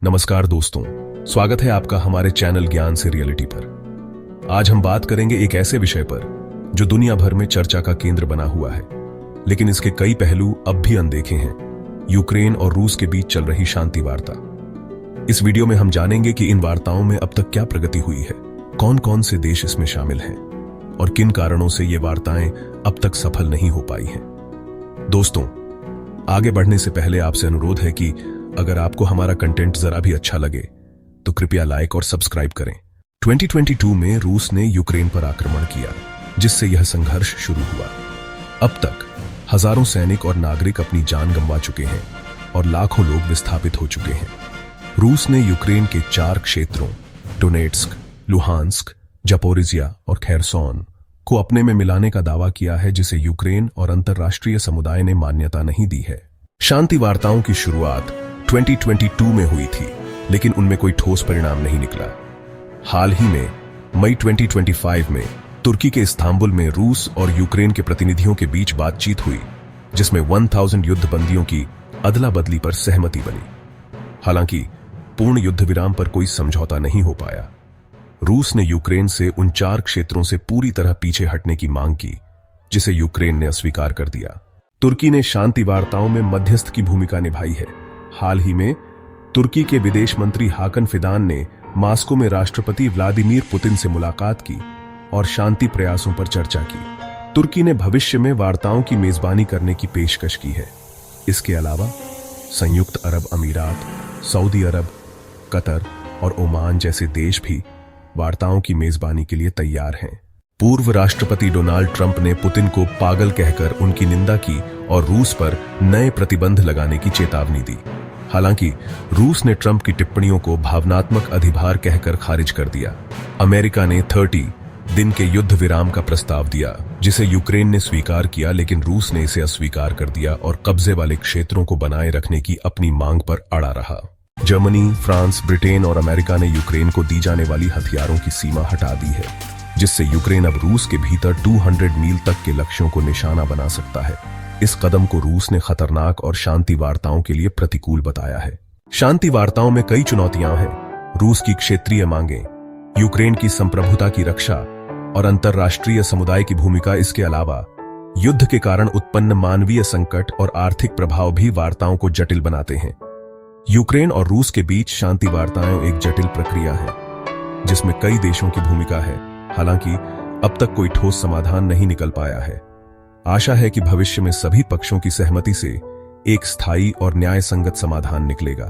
नमस्कार दोस्तों, स्वागत है आपका हमारे चैनल ज्ञान से रियलिटी पर। आज हम बात करेंगे एक ऐसे विषय पर जो दुनिया भर में चर्चा का केंद्र बना हुआ है, लेकिन इसके कई पहलू अब भी अनदेखे हैं। यूक्रेन और रूस के बीच चल रही शांति वार्ता। इस वीडियो में हम जानेंगे कि इन वार्ताओं में अब तक क्या प्रगति हुई है, कौन कौन से देश इसमें शामिल हैं और किन कारणों से ये वार्ताएं अब तक सफल नहीं हो पाई हैं। दोस्तों, आगे बढ़ने से पहले आपसे अनुरोध है कि अगर आपको हमारा कंटेंट जरा भी अच्छा लगे तो कृपया लाइक और सब्सक्राइब करें। 2022 में रूस ने यूक्रेन पर आक्रमण किया, जिससे यह संघर्ष शुरू हुआ। अब तक हजारों सैनिक और नागरिक अपनी जान गंवा चुके हैं और लाखों लोग विस्थापित हो चुके हैं। रूस ने यूक्रेन के 4 क्षेत्रों डोनेट्स्क, लुहांस्क, जापोरिजिया और खैरसोन को अपने में मिलाने का दावा किया है, जिसे यूक्रेन और अंतर्राष्ट्रीय समुदाय ने मान्यता नहीं दी है। शांति वार्ताओं की शुरुआत 2022 में हुई थी, लेकिन उनमें कोई ठोस परिणाम नहीं निकला। हाल ही में मई 2025 में तुर्की के इस्तांबुल में रूस और यूक्रेन के प्रतिनिधियों के बीच बातचीत हुई, जिसमें 1000 युद्ध बंदियों की अदला बदली पर सहमति बनी। हालांकि पूर्ण युद्ध विराम पर कोई समझौता नहीं हो पाया। रूस ने यूक्रेन से उन 4 क्षेत्रों से पूरी तरह पीछे हटने की मांग की, जिसे यूक्रेन ने अस्वीकार कर दिया। तुर्की ने शांति वार्ताओं में मध्यस्थ की भूमिका निभाई है। हाल ही में तुर्की के विदेश मंत्री हाकन फिदान ने मॉस्को में राष्ट्रपति व्लादिमीर पुतिन से मुलाकात की और शांति प्रयासों पर चर्चा की। तुर्की ने भविष्य में वार्ताओं की मेजबानी करने की पेशकश की है। इसके अलावा संयुक्त अरब अमीरात, सऊदी अरब, कतर और ओमान जैसे देश भी वार्ताओं की मेजबानी के लिए तैयार हैं। पूर्व राष्ट्रपति डोनाल्ड ट्रंप ने पुतिन को पागल कहकर उनकी निंदा की और रूस पर नए प्रतिबंध लगाने की चेतावनी दी। हालांकि रूस ने ट्रंप की टिप्पणियों को भावनात्मक अधिभार कहकर खारिज कर दिया। अमेरिका ने 30 दिन के युद्ध विराम का प्रस्ताव दिया, जिसे यूक्रेन ने स्वीकार किया, लेकिन रूस ने इसे अस्वीकार कर दिया और कब्जे वाले क्षेत्रों को बनाए रखने की अपनी मांग पर अड़ा रहा। जर्मनी, फ्रांस, ब्रिटेन और अमेरिका ने यूक्रेन को दी जाने वाली हथियारों की सीमा हटा दी है, जिससे यूक्रेन अब रूस के भीतर 200 मील तक के लक्ष्यों को निशाना बना सकता है। इस कदम को रूस ने खतरनाक और शांति वार्ताओं के लिए प्रतिकूल बताया है। शांति वार्ताओं में कई चुनौतियां हैं। रूस की क्षेत्रीय मांगें, यूक्रेन की संप्रभुता की रक्षा और अंतर्राष्ट्रीय समुदाय की भूमिका। इसके अलावा युद्ध के कारण उत्पन्न मानवीय संकट और आर्थिक प्रभाव भी वार्ताओं को जटिल बनाते हैं। यूक्रेन और रूस के बीच शांति वार्ताएं एक जटिल प्रक्रिया है, जिसमें कई देशों की भूमिका है। हालांकि अब तक कोई ठोस समाधान नहीं निकल पाया है। आशा है कि भविष्य में सभी पक्षों की सहमति से एक स्थायी और न्याय संगत समाधान निकलेगा।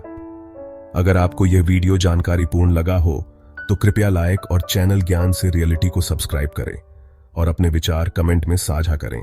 अगर आपको यह वीडियो जानकारीपूर्ण लगा हो तो कृपया लाइक और चैनल ज्ञान से रियलिटी को सब्सक्राइब करें और अपने विचार कमेंट में साझा करें।